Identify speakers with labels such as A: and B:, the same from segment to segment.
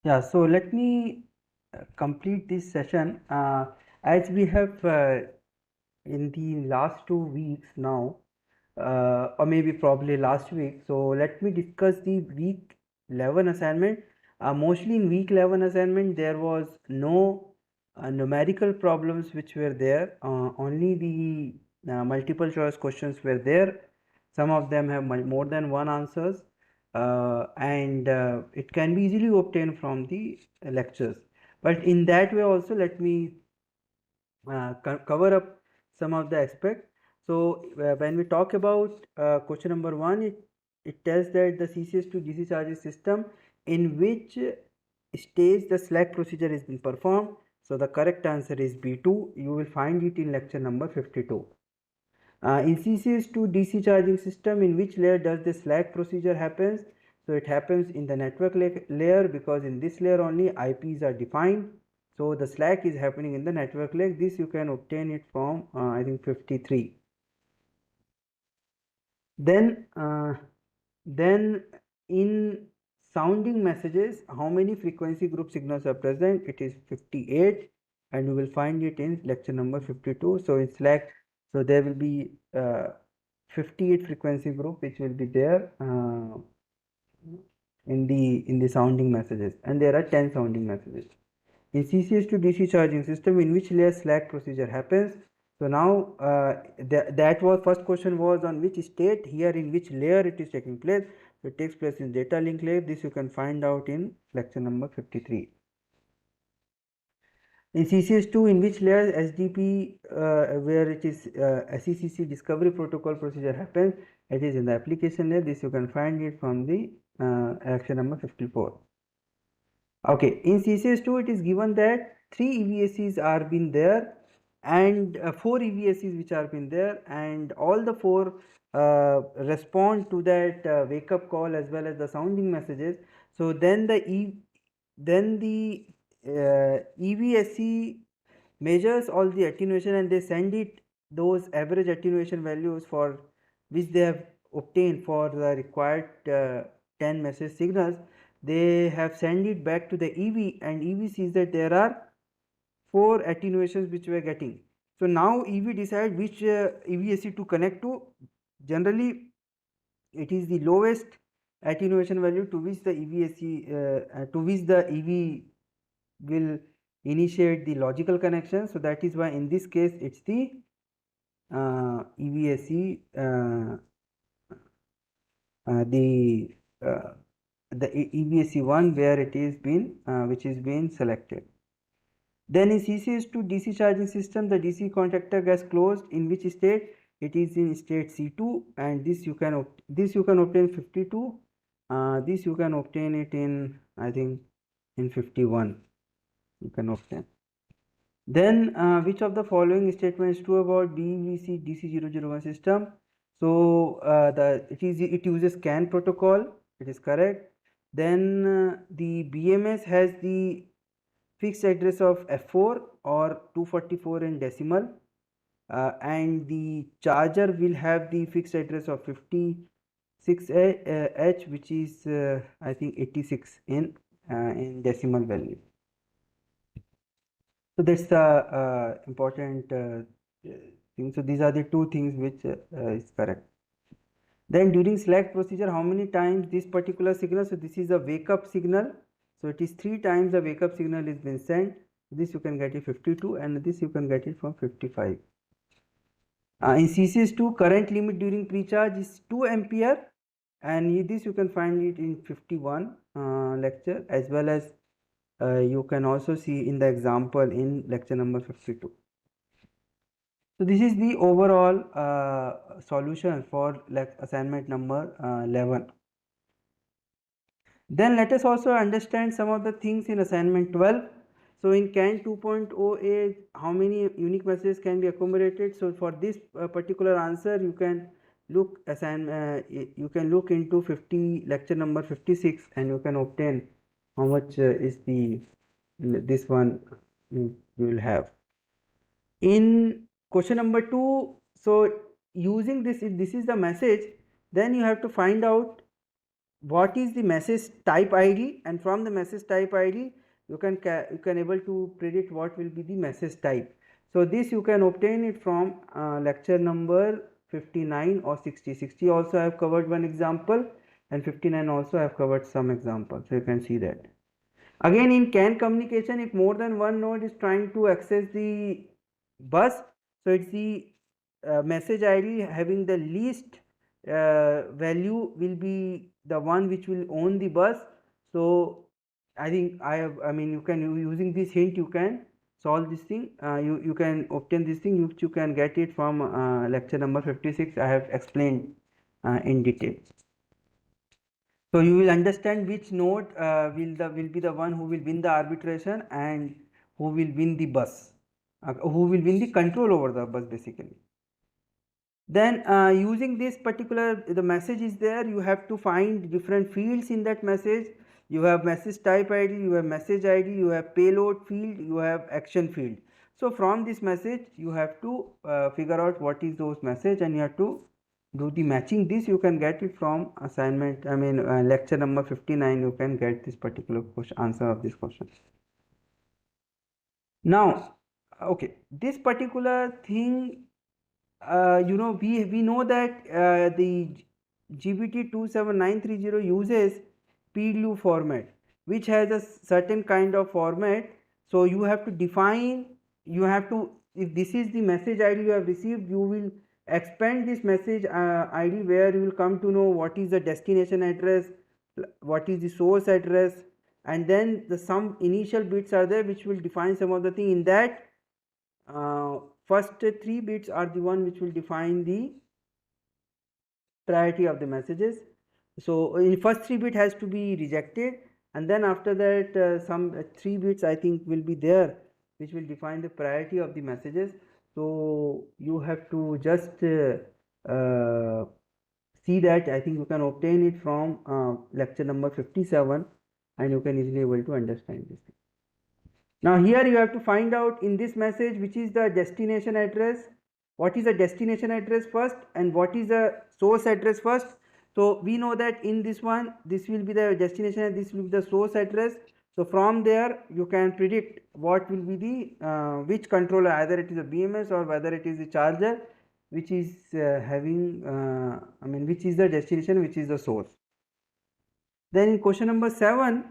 A: Yeah, so let me complete this session. As we have in the last 2 weeks now, or maybe probably last week. So let me discuss the week 11 assignment. Mostly in week 11 assignment, there was no numerical problems which were there. Only the multiple choice questions were there. Some of them have more than one answers, and it can be easily obtained from the lectures. But in that way also, let me cover up some of the aspects. So when we talk about question number 1, it tells that the CCS to DC charging system in which stage the slack procedure is being performed. So the correct answer is B2. You will find it in lecture number 52. In CCS to DC charging system, in which layer does the slack procedure happens? So it happens in the network layer, because in this layer only IPs are defined. So the slack is happening in the network layer. This you can obtain it from I think 53. Then in sounding messages, how many frequency group signals are present? It is 58, and you will find it in lecture number 52. So in slack, so there will be 58 frequency group which will be there in the sounding messages, and there are 10 sounding messages. In CCS to DC charging system, in which layer slack procedure happens? So now that was first question was on which state. Here in which layer it is taking place. So it takes place in data link layer. This you can find out in lecture number 53. In CCS2, in which layer SDP, where it is SECC discovery protocol procedure happens, it is in the application layer. This you can find it from the lecture number 54. Okay, in CCS2 it is given that 3 EVSEs are been there, and 4 EVSEs which are been there, and all the 4 respond to that wake up call as well as the sounding messages. So then the EVSE measures all the attenuation, and they send it those average attenuation values for which they have obtained for the required 10 message signals. They have sent it back to the EV, and EV sees that there are 4 attenuations which we are getting. So now EV decide which EVSE to connect to. Generally it is the lowest attenuation value to which the EVSE to which the EV will initiate the logical connection. So that is why in this case it's the EVSE the EVSE1 where it is been which is being selected. Then in CCS to DC charging system, the DC contactor gets closed in which state? It is in state C2, and this you can obtain 52. This you can obtain it in, I think, in 51. You can obtain. Then which of the following statement is true about BVC DC001 system? So it uses CAN protocol. It is correct. Then the BMS has the fixed address of F4 or 244 in decimal, and the charger will have the fixed address of 56H, which is I think 86 in decimal value. So that's the important thing. So these are the two things which is correct. Then during slack procedure, how many times this particular signal? So this is a wake up signal. So it is 3 times the wake up signal is been sent. This you can get it 52, and this you can get it from 55. In CCS2, current limit during pre-charge is 2 ampere, and this you can find it in 51 lecture, as well as you can also see in the example in lecture number 52. So this is the overall solution for assignment number 11. Then let us also understand some of the things in assignment 12. So in CAN 2.0a, how many unique messages can be accommodated? So for this particular answer, you can look into lecture number 56, and you can obtain how much is this one you will have. In question number 2, so using this, if this is the message, then you have to find out what is the message type ID, and from the message type ID you can able to predict what will be the message type. So this you can obtain it from lecture number 59 or 60. 60 also I have covered one example, and 59 also I have covered some examples, so you can see that. Again, in CAN communication, if more than one node is trying to access the bus, so it's the message ID having the least value will be the one which will own the bus. So I think I mean, you can using this hint you can solve this thing. You can obtain this thing which you can get it from lecture number 56. I have explained in detail. So you will understand which node will be the one who will win the arbitration and who will win the bus, who will win the control over the bus basically. Then using this particular, the message is there, you have to find different fields in that message. You have message type ID, you have message ID, you have payload field, you have action field. So from this message you have to figure out what is those message, and you have to do the matching. This you can get it from assignment, I mean lecture number 59. You can get this particular question, answer of this question. Now okay, this particular thing, you know, we know that the GBT 27930 uses PDU format, which has a certain kind of format. So you have to define, you have to, if this is the message ID you have received, you will expand this message ID, where you will come to know what is the destination address, what is the source address, and then the some initial bits are there which will define some of the thing. In that first 3 bits are the one which will define the priority of the messages. So in first 3 bit has to be rejected, and then after that some 3 bits I think will be there which will define the priority of the messages. So you have to just see that. I think you can obtain it from lecture number 57, and you can easily able to understand this thing. Now here you have to find out in this message which is the destination address, what is the destination address first, and what is the source address first. So we know that in this one, this will be the destination and this will be the source address. So from there you can predict what will be the which controller, either it is a BMS or whether it is a charger, which is having I mean which is the destination, which is the source. Then in question number 7,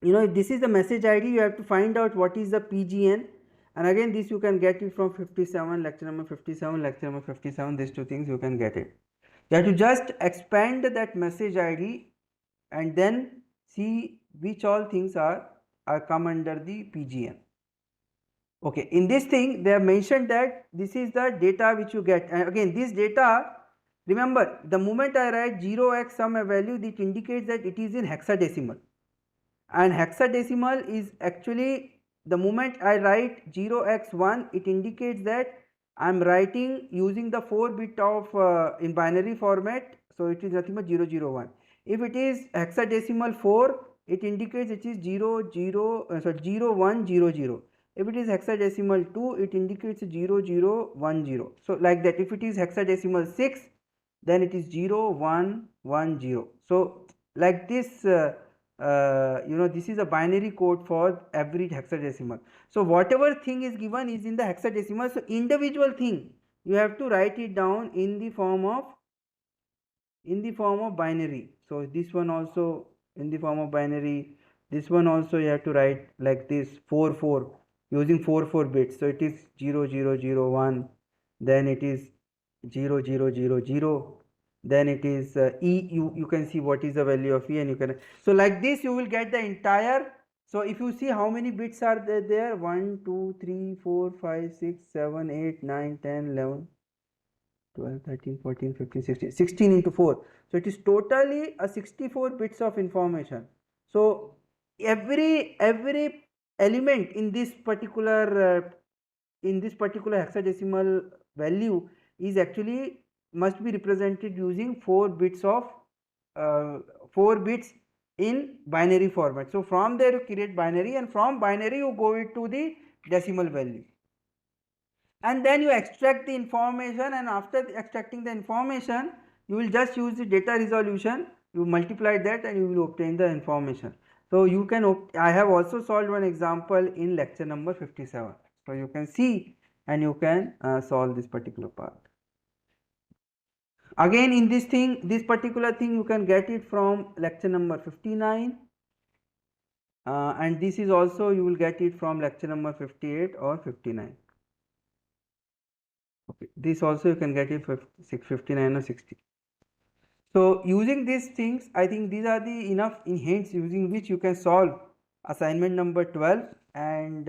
A: you know, if this is the message ID, you have to find out what is the PGN, and again this you can get it from 57, lecture number 57, lecture number 57. These two things you can get it. You have to just expand that message ID and then see which all things are come under the PGN. Okay, in this thing they have mentioned that this is the data which you get, and again this data, remember the moment I write 0x some value, it indicates that it is in hexadecimal, and hexadecimal is actually, the moment I write 0x1, it indicates that I am writing using the 4 bit of in binary format, so it is nothing but 001. If it is hexadecimal 4, it indicates it is 0100. If it is hexadecimal 2, it indicates 0010. So like that. If it is hexadecimal 6, then it is 0110. So like this you know, this is a binary code for every hexadecimal. So whatever thing is given is in the hexadecimal, so individual thing you have to write it down in the form of binary. So this one also in the form of binary, this one also you have to write like this 4 using 4 bits. So it is 0001, then it is 0000, then it is E. You can see what is the value of E, and you can, so like this you will get the entire. So if you see how many bits are there, 1 2 3 4 5 6 7 8 9 10 11 12 13 14 15 16 16 into 4. So it is totally a 64 bits of information. So every element in this particular hexadecimal value is actually must be represented using 4 bits of 4 bits in binary format. So from there you create binary, and from binary you go into the decimal value, and then you extract the information, and after extracting the information you will just use the data resolution. you multiply that and you will obtain the information. So you can I have also solved one example in lecture number 57. So you can see and you can solve this particular part. Again in this thing, this particular thing you can get it from lecture number 59, and this is also you will get it from lecture number 58 or 59. Okay, this also you can get it for 59 or 60. So using these things, I think these are the enough hints using which you can solve assignment number 12, and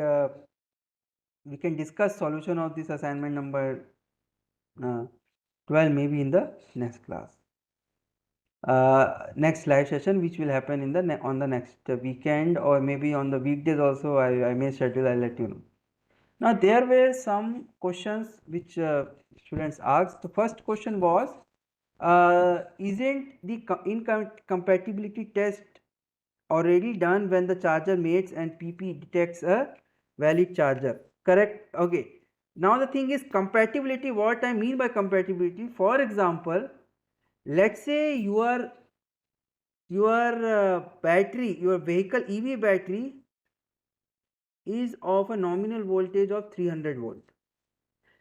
A: we can discuss solution of this assignment number 12 maybe in the next class. Next live session which will happen in the on the next weekend, or maybe on the weekdays also. I may schedule, I'll let you know. Now there were some questions which students asked. The first question was, isn't the incompatibility test already done when the charger mates and PP detects a valid charger? Correct. Okay. Now the thing is compatibility. What I mean by compatibility, for example, let's say your battery, your vehicle EV battery is of a nominal voltage of 300 volt,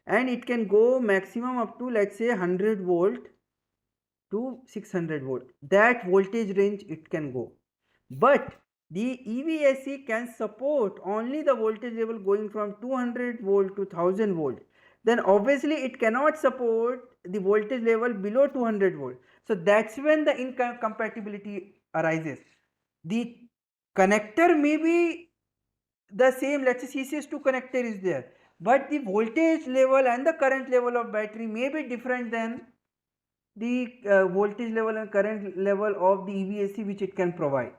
A: and it can go maximum up to, let's say, 100 volt to 600 volt. That voltage range it can go, but the EVSE can support only the voltage level going from 200 volt to 1000 volt. Then obviously it cannot support the voltage level below 200 volt. So that's when the incompatibility arises. The connector may be the same, let's say CCS2 connector is there, but the voltage level and the current level of battery may be different than the voltage level and current level of the EVSE which it can provide.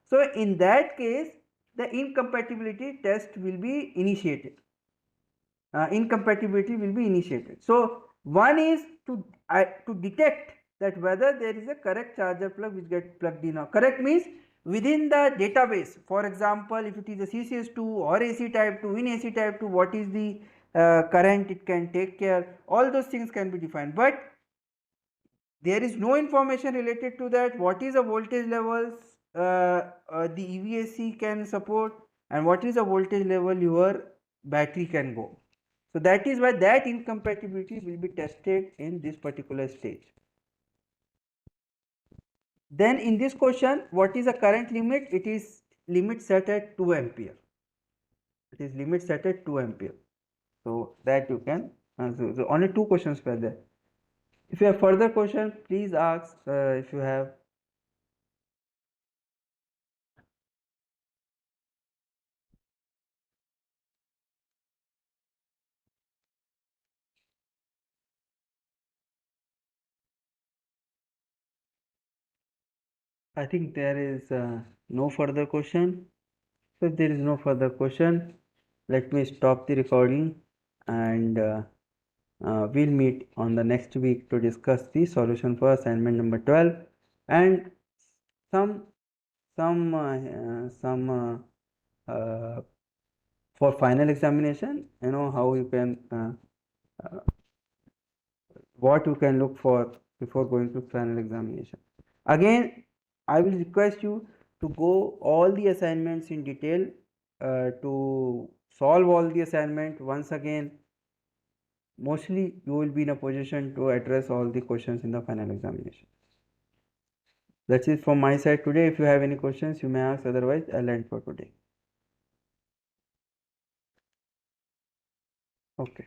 A: So in that case, the incompatibility test will be initiated. Incompatibility will be initiated. So one is to detect that whether there is a correct charger plug which gets plugged in. Or correct means within the database. For example, if it is a CCS2 or AC type 2, in AC type 2, what is the current it can take care, all those things can be defined. But there is no information related to that. What is the voltage levels the EVSE can support, and what is the voltage level your battery can go. So that is why that incompatibility will be tested in this particular stage. Then in this question, what is the current limit? It is limit set at 2 ampere. It is limit set at 2 ampere. So that you can answer. So only two questions were there. If you have further question, please ask if you have. I think there is no further question. So if there is no further question, let me stop the recording, and we'll meet on the next week to discuss the solution for assignment number 12 and some for final examination, you know, how you can what you can look for before going to final examination. Again, I will request you to go all the assignments in detail, to solve all the assignment once again. Mostly you will be in a position to address all the questions in the final examination. That's it from my side today. If you have any questions, you may ask. Otherwise, I'll end for today. Okay.